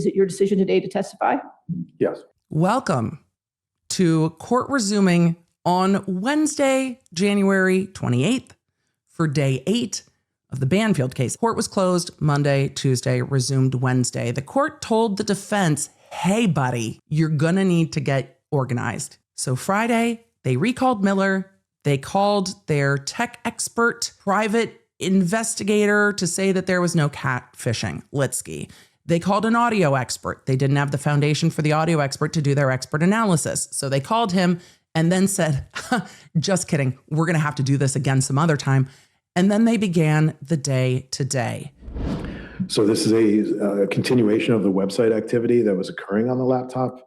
Is it your decision today to testify? Yes. Welcome to court resuming on Wednesday, January 28th for day 8 of the Banfield case. Court was closed Monday, Tuesday, resumed Wednesday. The court told the defense, hey, buddy, you're going to need to get organized. So Friday, they recalled Miller. They called their tech expert, private investigator to say that there was no catfishing, Litsky. They called an audio expert. They didn't have the foundation for the audio expert to do their expert analysis. So they called him and then said, just kidding, we're going to have to do this again some other time. And then they began the day to day. So this is a continuation of the website activity that was occurring on the laptop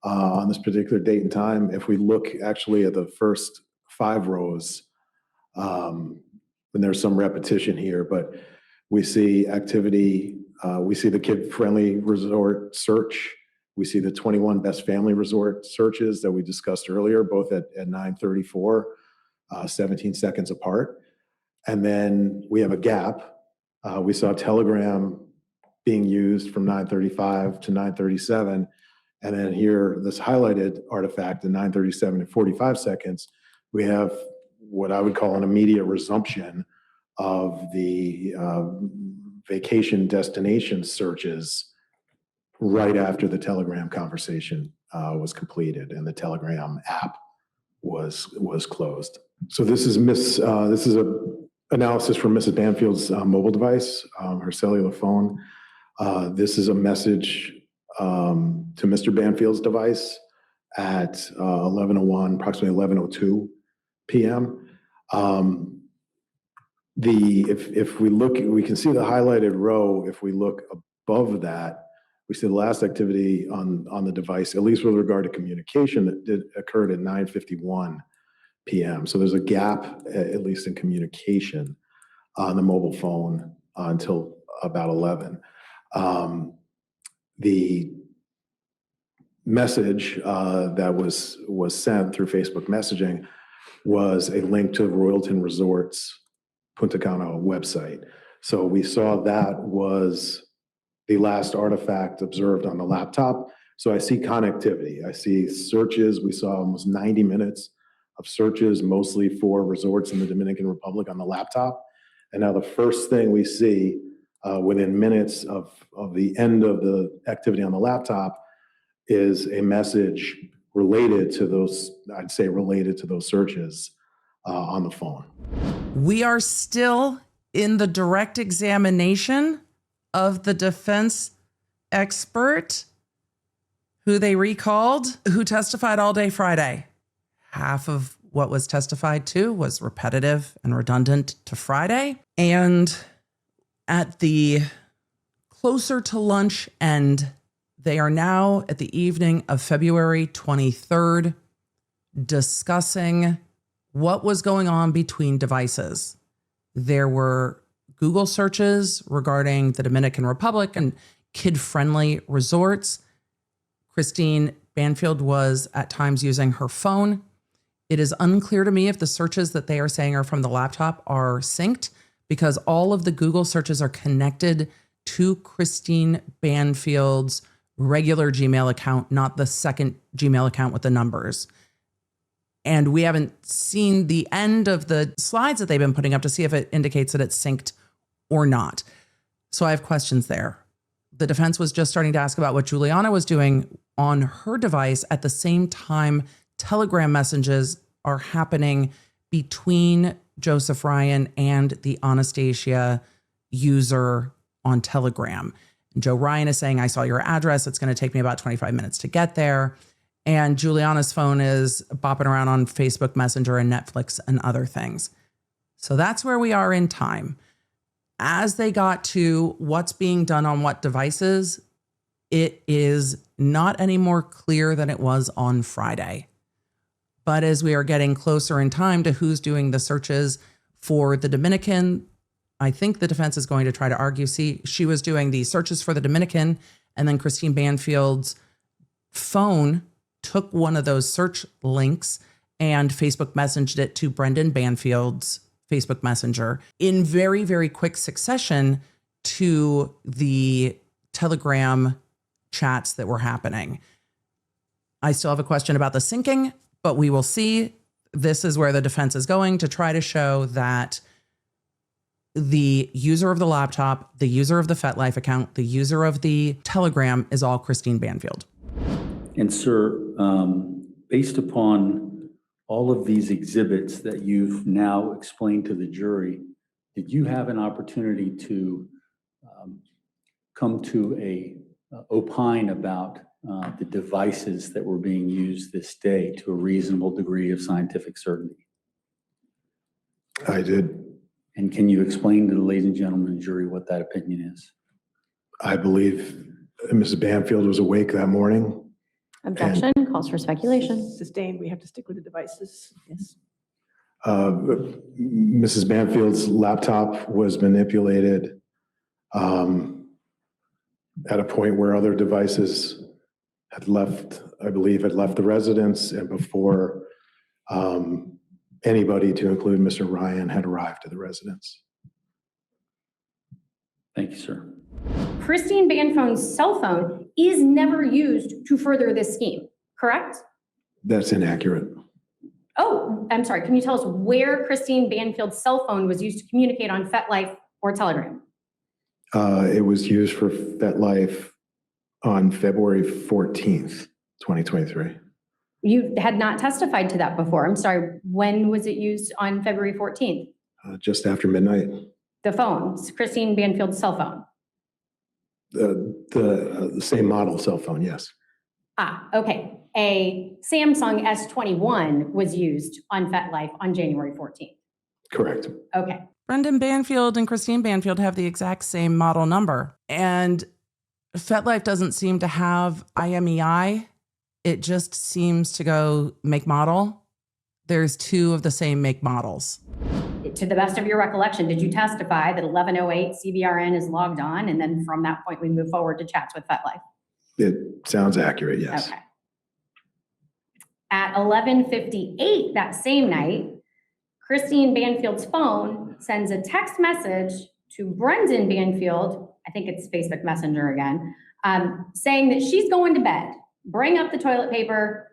on this particular date and time. If we look actually at the first 5 rows, and there's some repetition here, but we see activity. We see the kid-friendly resort search. We see the 21 best family resort searches that we discussed earlier, both at 9:34, 17 seconds apart. And then we have a gap. We saw Telegram being used from 9:35 to 9:37. And then here, this highlighted artifact in 9:37 and 45 seconds, we have what I would call an immediate resumption of the vacation destination searches right after the Telegram conversation was completed and the Telegram app was closed. So this is a analysis from Mrs. Banfield's mobile device, her cellular phone. This is a message to Mr. Banfield's device at 11:01, approximately 11:02 p.m. If we look, we can see the highlighted row. If we look above that, we see the last activity on the device, at least with regard to communication, that occurred at 9:51 p.m. So there's a gap, at least in communication, on the mobile phone until about 11. The message that was sent through Facebook messaging was a link to Royalton Resorts Punta Cana website. So we saw that was the last artifact observed on the laptop. So I see connectivity. I see searches. We saw almost 90 minutes of searches, mostly for resorts in the Dominican Republic on the laptop. And now the first thing we see within minutes of the end of the activity on the laptop is a message related to those, I'd say related to those searches on the phone. We are still in the direct examination of the defense expert who they recalled, who testified all day Friday. Half of what was testified to was repetitive and redundant to Friday. And at the closer to lunch end, they are now at the evening of February 23rd discussing what was going on between devices. There were Google searches regarding the Dominican Republic and kid-friendly resorts. Christine Banfield was at times using her phone. It is unclear to me if the searches that they are saying are from the laptop are synced, because all of the Google searches are connected to Christine Banfield's regular Gmail account, not the second Gmail account with the numbers. And we haven't seen the end of the slides that they've been putting up to see if it indicates that it's synced or not. So I have questions there. The defense was just starting to ask about what Juliana was doing on her device at the same time Telegram messages are happening between Joseph Ryan and the Anastasia user on Telegram. And Joe Ryan is saying, I saw your address. It's going to take me about 25 minutes to get there. And Juliana's phone is bopping around on Facebook Messenger and Netflix and other things. So that's where we are in time. As they got to what's being done on what devices, it is not any more clear than it was on Friday. But as we are getting closer in time to who's doing the searches for the Dominican, I think the defense is going to try to argue, see, she was doing the searches for the Dominican, and then Christine Banfield's phone took one of those search links and Facebook messaged it to Brendan Banfield's Facebook Messenger in very, very quick succession to the Telegram chats that were happening. I still have a question about the syncing, but we will see. This is where the defense is going to try to show that the user of the laptop, the user of the Fetlife account, the user of the Telegram is all Christine Banfield. And sir, based upon all of these exhibits that you've now explained to the jury, did you have an opportunity to come to a opine about the devices that were being used this day to a reasonable degree of scientific certainty? I did. And can you explain to the ladies and gentlemen of the jury what that opinion is? I believe Mrs. Banfield was awake that morning. Objection, calls for speculation. Sustained, we have to stick with the devices. Yes. Mrs. Banfield's laptop was manipulated at a point where other devices had left, I believe, had left the residence, and before anybody, to include Mr. Ryan, had arrived at the residence. Thank you, sir. Christine Banfield's cell phone is never used to further this scheme, correct? That's inaccurate. Oh, I'm sorry. Can you tell us where Christine Banfield's cell phone was used to communicate on Fetlife or Telegram? It was used for Fetlife on February 14th, 2023. You had not testified to that before. I'm sorry. When was it used on February 14th? Just after midnight. The phone, Christine Banfield's cell phone. The same model cell phone, yes. Ah, okay. A Samsung S21 was used on Fetlife on January 14th. Correct. Okay. Brendan Banfield and Christine Banfield have the exact same model number. And Fetlife doesn't seem to have IMEI. It just seems to go make model. There's two of the same make models. To the best of your recollection, did you testify that 1108 CBRN is logged on, and then from that point we move forward to chats with Fetlife? It sounds accurate, yes. Okay. At 11:58 that same night, Christine Banfield's phone sends a text message to Brendan Banfield, I think it's Facebook Messenger again, saying that she's going to bed, bring up the toilet paper,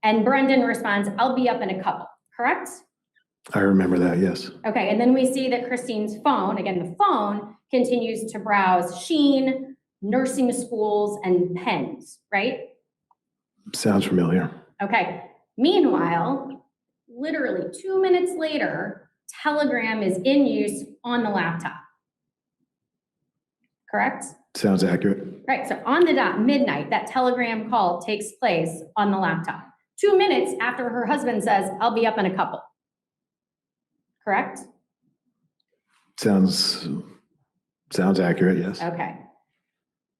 and Brendan responds, "I'll be up in a couple," correct? I remember that, yes. Okay, and then we see that Christine's phone, again, the phone, continues to browse Sheen, nursing schools, and pens, right? Sounds familiar. Okay, meanwhile, literally 2 minutes later, Telegram is in use on the laptop, correct? Sounds accurate. Right, so on the dot, midnight, that Telegram call takes place on the laptop. 2 minutes after her husband says, "I'll be up in a couple." Correct? Sounds accurate, yes. Okay.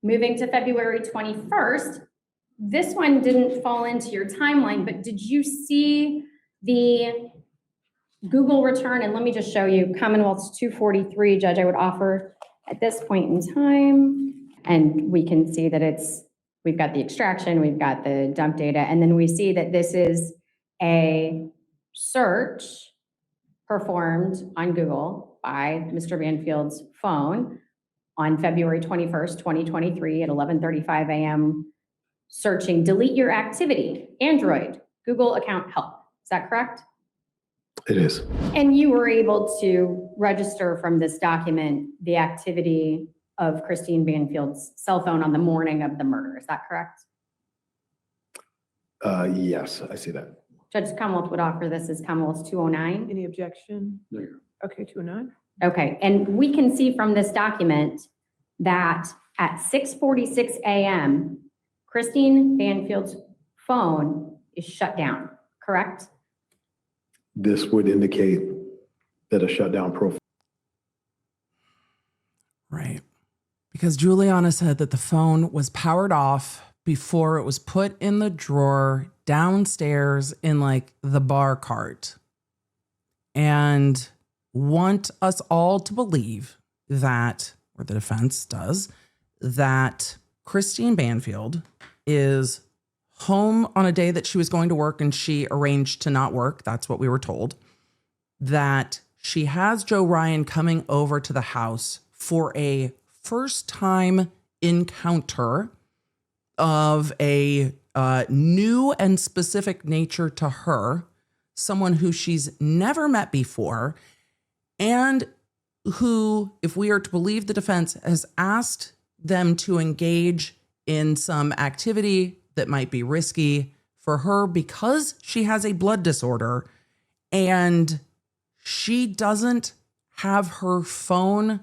Moving to February 21st, this one didn't fall into your timeline, but did you see the Google return? And let me just show you Commonwealth's 243, Judge, I would offer at this point in time. And we can see that we've got the extraction, we've got the dump data, and then we see that this is a search performed on Google by Mr. Banfield's phone on February 21st, 2023 at 11:35 a.m. searching delete your activity, Android, Google account help. Is that correct? It is. And you were able to register from this document the activity of Christine Banfield's cell phone on the morning of the murder. Is that correct? Yes, I see that. Judge Commonwealth would offer this as Commonwealth's 209. Any objection? No. Okay, 209. Okay, and we can see from this document that at 6:46 a.m., Christine Banfield's phone is shut down, correct? This would indicate that a shutdown profile. Right. Because Juliana said that the phone was powered off before it was put in the drawer downstairs in like the bar cart, and want us all to believe that, or the defense does, that Christine Banfield is home on a day that she was going to work and she arranged to not work. That's what we were told. That she has Joe Ryan coming over to the house for a first time encounter of a new and specific nature to her, someone who she's never met before, and who, if we are to believe the defense, has asked them to engage in some activity that might be risky for her because she has a blood disorder and she doesn't have her phone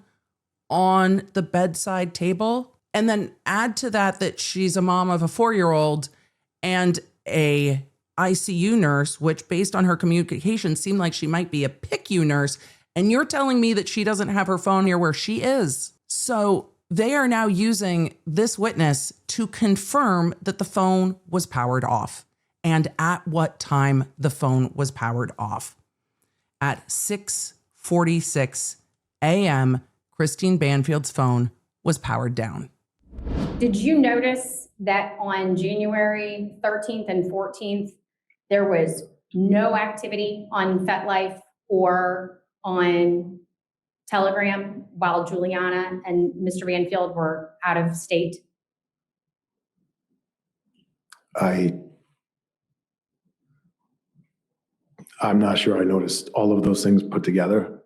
on the bedside table. And then add to that she's a mom of a 4-year-old and a ICU nurse, which based on her communication seemed like she might be a PICU nurse. And you're telling me that she doesn't have her phone here where she is. So they are now using this witness to confirm that the phone was powered off and at what time the phone was powered off. At 6:46 a.m., Christine Banfield's phone was powered down. Did you notice that on January 13th and 14th, there was no activity on Fetlife or on Telegram while Juliana and Mr. Banfield were out of state? I'm not sure I noticed all of those things put together,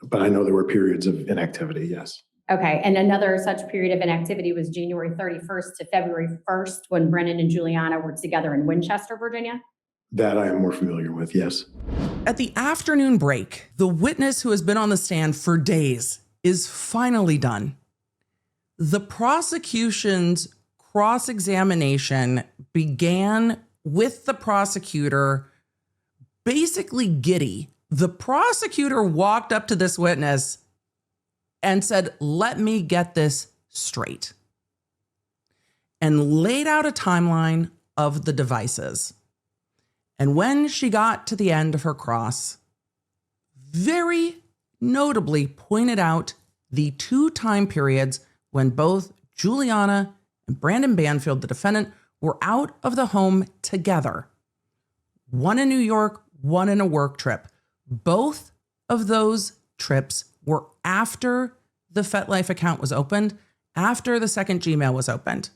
but I know there were periods of inactivity, yes. Okay, and another such period of inactivity was January 31st to February 1st when Brendan and Juliana were together in Winchester, Virginia? That I am more familiar with, yes. At the afternoon break, the witness who has been on the stand for days is finally done. The prosecution's cross-examination began with the prosecutor basically giddy. The prosecutor walked up to this witness and said, "Let me get this straight," and laid out a timeline of the devices. And when she got to the end of her cross, very notably pointed out the 2 time periods when both Juliana and Brendan Banfield, the defendant, were out of the home together. One in New York, one in a work trip. Both of those trips were after the Fetlife account was opened, after the second Gmail was opened.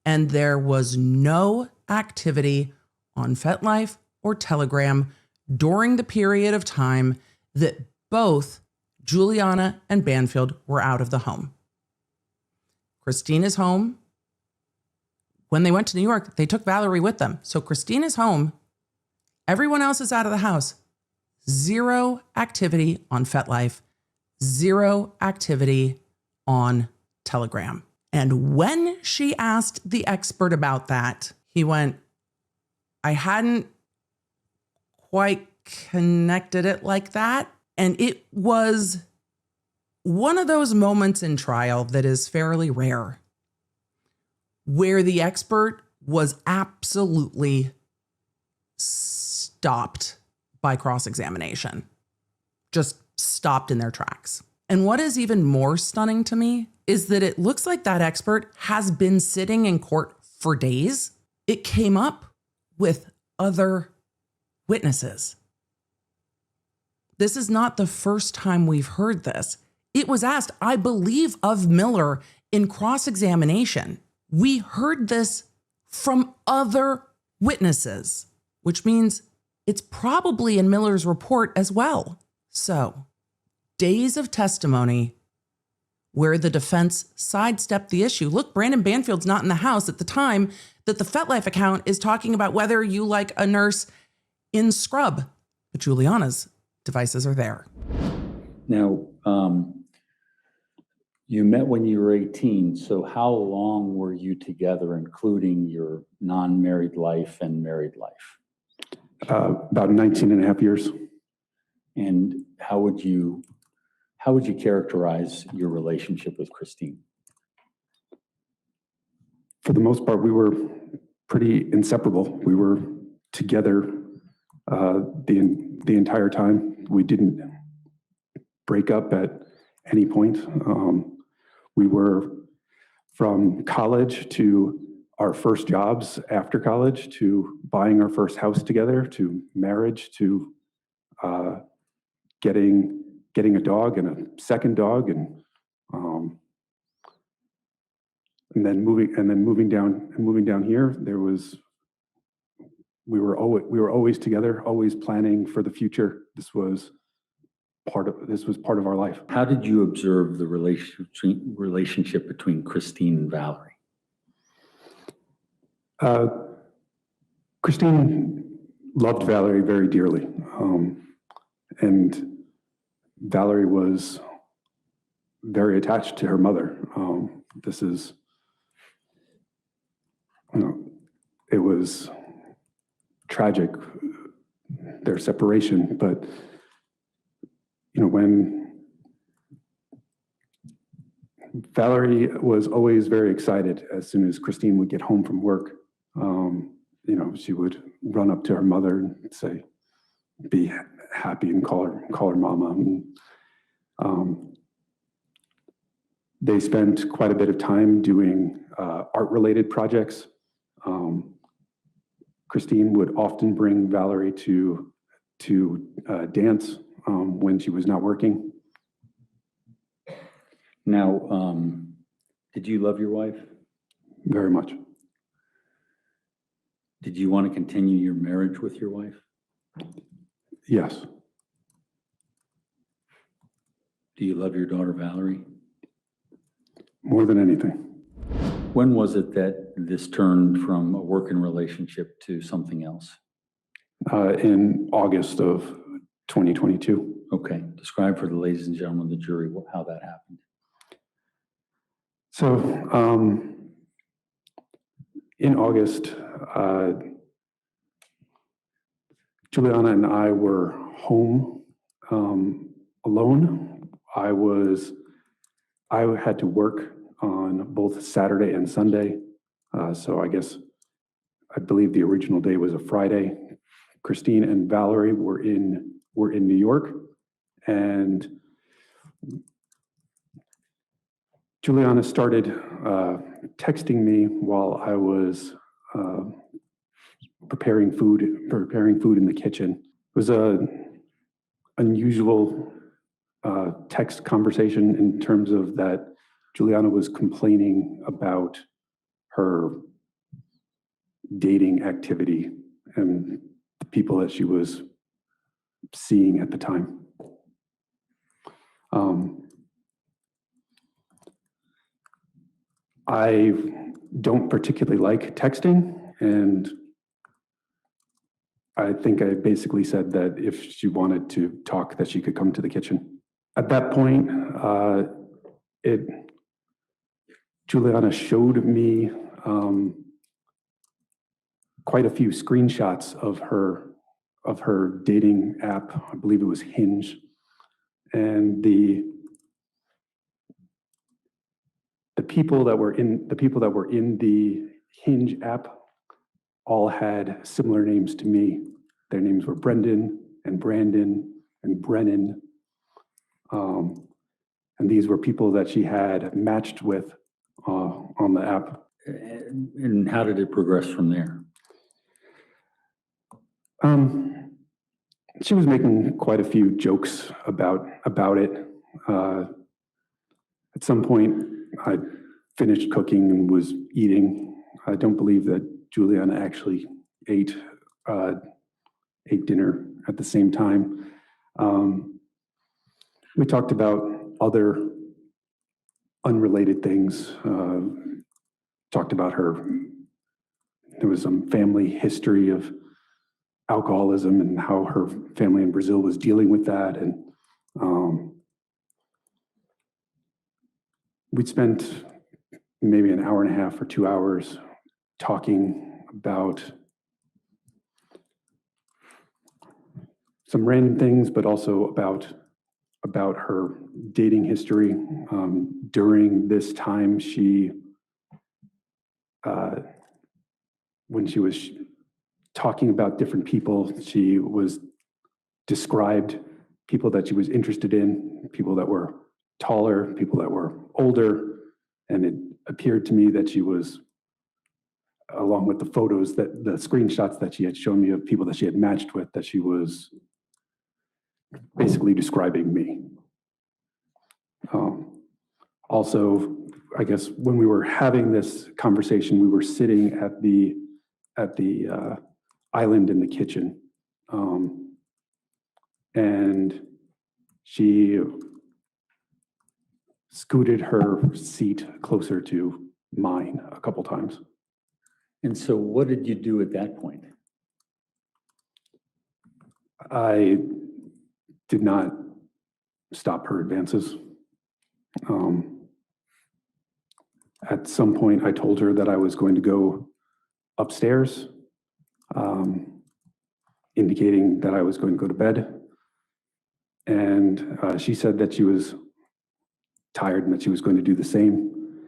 And there was no activity on Fetlife or Telegram during the period of time that both Juliana and Banfield were out of the home. Christine is home. When they went to New York, they took Valerie with them. So Christine is home. Everyone else is out of the house. 0 activity on Fetlife, 0 activity on Telegram. And when she asked the expert about that, he went, "I hadn't quite connected it like that." And it was one of those moments in trial that is fairly rare, where the expert was absolutely stopped by cross-examination, just stopped in their tracks. And what is even more stunning to me is that it looks like that expert has been sitting in court for days. It came up with other witnesses. This is not the first time we've heard this. It was asked, I believe, of Miller in cross-examination. We heard this from other witnesses, which means it's probably in Miller's report as well. So, days of testimony where the defense sidestepped the issue. Look, Brendan Banfield's not in the house at the time that the Fetlife account is talking about whether you like a nurse in scrub. But Juliana's devices are there. Now, you met when you were 18, so how long were you together, including your non-married life and married life? About 19 and a half years. And how would you characterize your relationship with Christine? For the most part, we were pretty inseparable. We were together the entire time. We didn't break up at any point. We were from college to our first jobs after college, to buying our first house together, to marriage, to getting a dog and a second dog, and And then moving down here, we were always together, always planning for the future. This was part of our life. How did you observe the relationship between Christine and Valerie? Christine loved Valerie very dearly. And Valerie was very attached to her mother. It was tragic, their separation, but when Valerie was always very excited as soon as Christine would get home from work, she would run up to her mother and say, be happy, and call her mama. And, they spent quite a bit of time doing art-related projects. Christine would often bring Valerie to dance when she was not working. Now, did you love your wife? Very much. Did you want to continue your marriage with your wife? Yes. Do you love your daughter, Valerie? More than anything. When was it that this turned from a working relationship to something else? In August of 2022. Okay, describe for the ladies and gentlemen of the jury how that happened. So in August, Juliana and I were home alone. I had to work on both Saturday and Sunday. So I believe the original day was a Friday. Christine and Valerie were in New York, and Juliana started texting me while I was preparing food in the kitchen. It was an unusual text conversation in terms of that Juliana was complaining about her dating activity and the people that she was seeing at the time. I don't particularly like texting, and I think I basically said that if she wanted to talk, that she could come to the kitchen. At that point, Juliana showed me quite a few screenshots of her dating app. I believe it was Hinge, and the people that were in the Hinge app all had similar names to me. Their names were Brendan and Brandon and Brennan. And these were people that she had matched with on the app. And how did it progress from there? She was making quite a few jokes about it. At some point, I finished cooking and was eating. I don't believe that Juliana actually ate dinner at the same time. We talked about other unrelated things. Talked about there was some family history of alcoholism and how her family in Brazil was dealing with that. And we'd spent maybe an hour and a half or 2 hours talking about some random things, but also about her dating history. During this time, when she was talking about different people, she was described people that she was interested in, people that were taller, people that were older, and it appeared to me that she was, along with the screenshots that she had shown me of people that she had matched with, that she was basically describing me. Also, I guess when we were having this conversation, we were sitting at the island in the kitchen. And she scooted her seat closer to mine a couple times. And so what did you do at that point? I did not stop her advances. At some point, I told her that I was going to go upstairs, indicating that I was going to go to bed. And she said that she was tired and that she was going to do the same.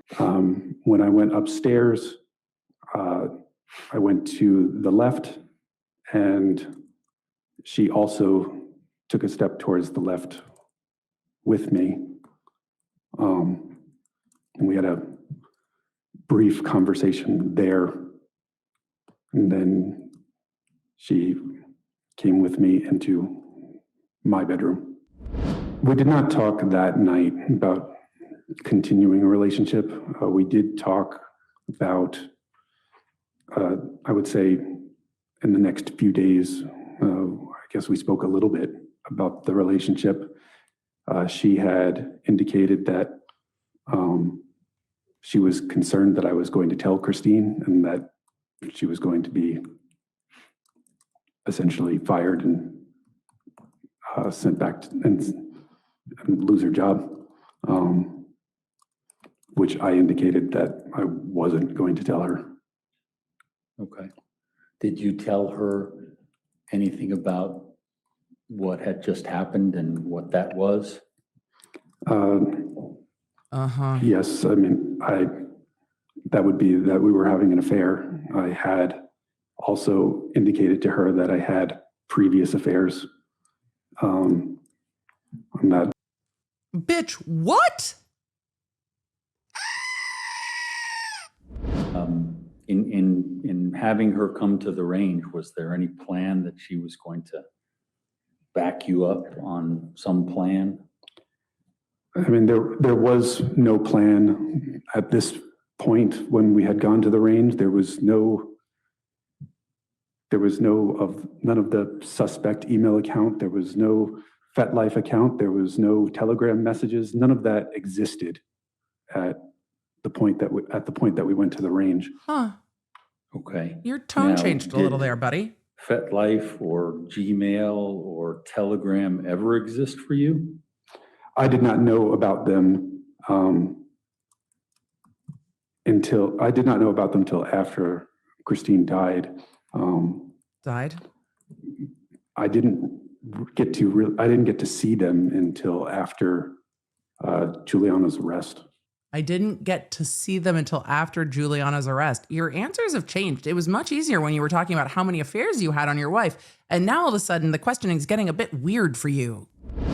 When I went upstairs, I went to the left, and she also took a step towards the left with me. And we had a brief conversation there. And then she came with me into my bedroom. We did not talk that night about continuing a relationship. We did talk about, I would say, in the next few days, I guess we spoke a little bit about the relationship. She had indicated that she was concerned that I was going to tell Christine and that she was going to be essentially fired and sent back and lose her job, which I indicated that I wasn't going to tell her. Okay. Did you tell her anything about what had just happened and what that was? Yes, I mean, that would be that we were having an affair. I had also indicated to her that I had previous affairs. On that. Bitch, what? In having her come to the range, was there any plan that she was going to back you up on some plan? I mean, there was no plan at this point when we had gone to the range. There was none of the suspect email account. There was no Fetlife account. There was no Telegram messages. None of that existed at the point that we went to the range. Huh. Okay. Your tone Now, changed a little did there, buddy. Fetlife or Gmail or Telegram ever exist for you? I did not know about them until after Christine died. Died? I didn't get to see them until after Juliana's arrest. I didn't get to see them until after Juliana's arrest. Your answers have changed. It was much easier when you were talking about how many affairs you had on your wife. And now all of a sudden the questioning is getting a bit weird for you.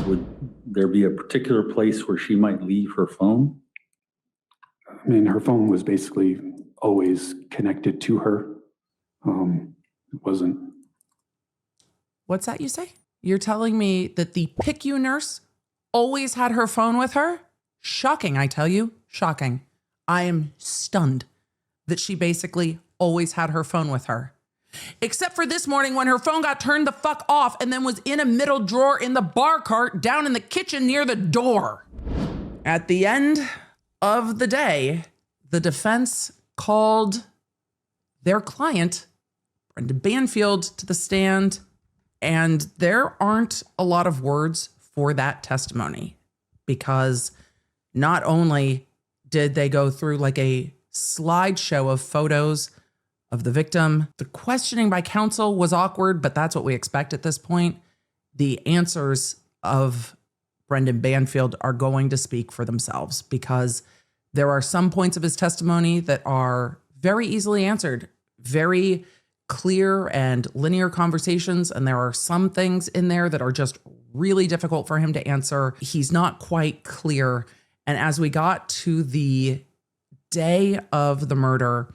Would there be a particular place where she might leave her phone? I mean, her phone was basically always connected to her. It wasn't. What's that you say? You're telling me that the PICU nurse always had her phone with her? Shocking, I tell you. Shocking. I am stunned that she basically always had her phone with her. Except for this morning when her phone got turned the fuck off and then was in a middle drawer in the bar cart down in the kitchen near the door. At the end of the day, the defense called their client, Brendan Banfield, to the stand, and there aren't a lot of words for that testimony because not only did they go through like a slideshow of photos of the victim, the questioning by counsel was awkward, but that's what we expect at this point. The answers of Brendan Banfield are going to speak for themselves because there are some points of his testimony that are very easily answered, very clear and linear conversations. And there are some things in there that are just really difficult for him to answer. He's not quite clear. And as we got to the day of the murder,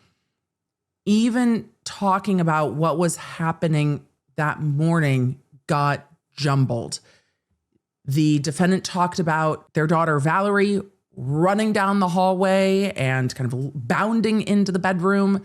even talking about what was happening that morning got jumbled. The defendant talked about their daughter, Valerie, running down the hallway and kind of bounding into the bedroom.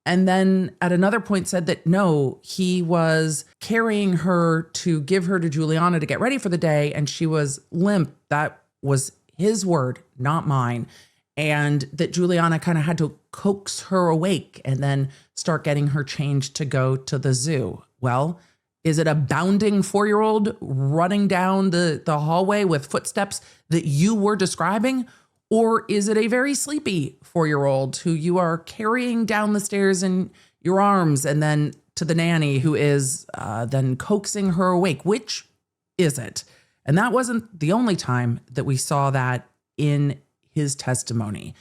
And then at another point said that no, he was carrying her to give her to Juliana to get ready for the day. And she was limp. That was his word, not mine. And that Juliana kind of had to coax her awake and then start getting her changed to go to the zoo. Well, is it a bounding 4-year-old running down the hallway with footsteps that you were describing? Or is it a very sleepy 4-year-old who you are carrying down the stairs in your arms and then to the nanny who is then coaxing her awake? Which is it? And that wasn't the only time that we saw that in his testimony.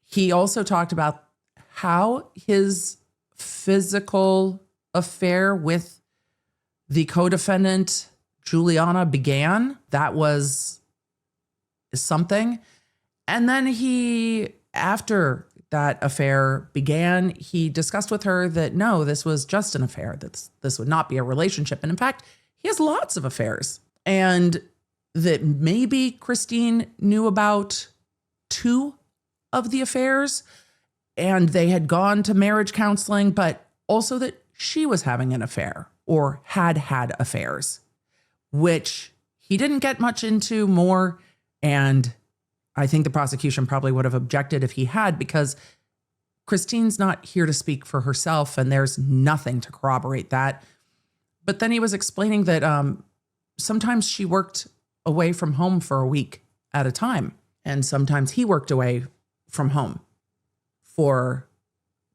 He also talked about how his physical affair with the co-defendant Juliana began. That was something. And then after that affair began, he discussed with her that no, this was just an affair, that this would not be a relationship. And in fact, he has lots of affairs. And that maybe Christine knew about 2 of the affairs and they had gone to marriage counseling, but also that she was having an affair or had affairs, which he didn't get much into more. And I think the prosecution probably would have objected if he had, because Christine's not here to speak for herself and there's nothing to corroborate that. But then he was explaining that sometimes she worked away from home for a week at a time. And sometimes he worked away from home for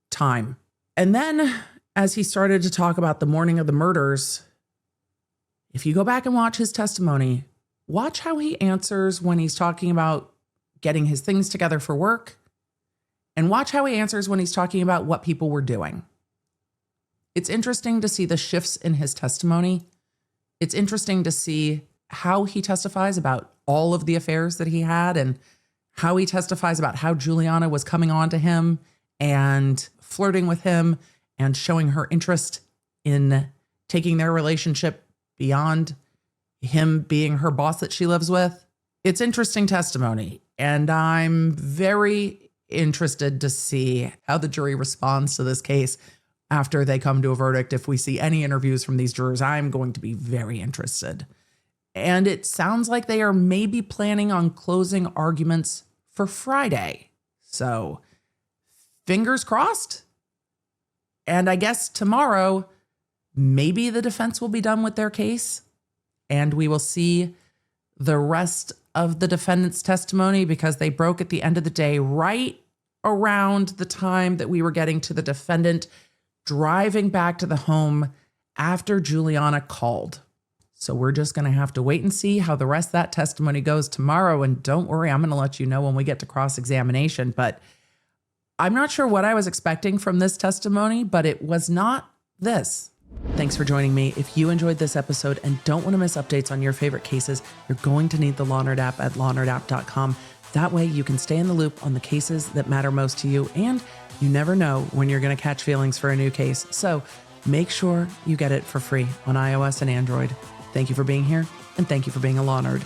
time. And then as he started to talk about the morning of the murders, if you go back and watch his testimony, watch how he answers when he's talking about getting his things together for work, and watch how he answers when he's talking about what people were doing. It's interesting to see the shifts in his testimony. It's interesting to see how he testifies about all of the affairs that he had and how he testifies about how Juliana was coming on to him and flirting with him and showing her interest in taking their relationship beyond him being her boss that she lives with. It's interesting testimony, and I'm very interested to see how the jury responds to this case after they come to a verdict. If we see any interviews from these jurors, I'm going to be very interested. And it sounds like they are maybe planning on closing arguments for Friday. So fingers crossed. And I guess tomorrow, maybe the defense will be done with their case and we will see the rest of the defendant's testimony, because they broke at the end of the day, right around the time that we were getting to the defendant driving back to the home after Juliana called. So we're just going to have to wait and see how the rest of that testimony goes tomorrow. And don't worry, I'm going to let you know when we get to cross-examination. But I'm not sure what I was expecting from this testimony, but it was not this. Thanks for joining me. If you enjoyed this episode and don't want to miss updates on your favorite cases, you're going to need the Law Nerd app at lawnerdapp.com. That way you can stay in the loop on the cases that matter most to you, and you never know when you're going to catch feelings for a new case. So make sure you get it for free on iOS and Android. Thank you for being here, and thank you for being a Law Nerd.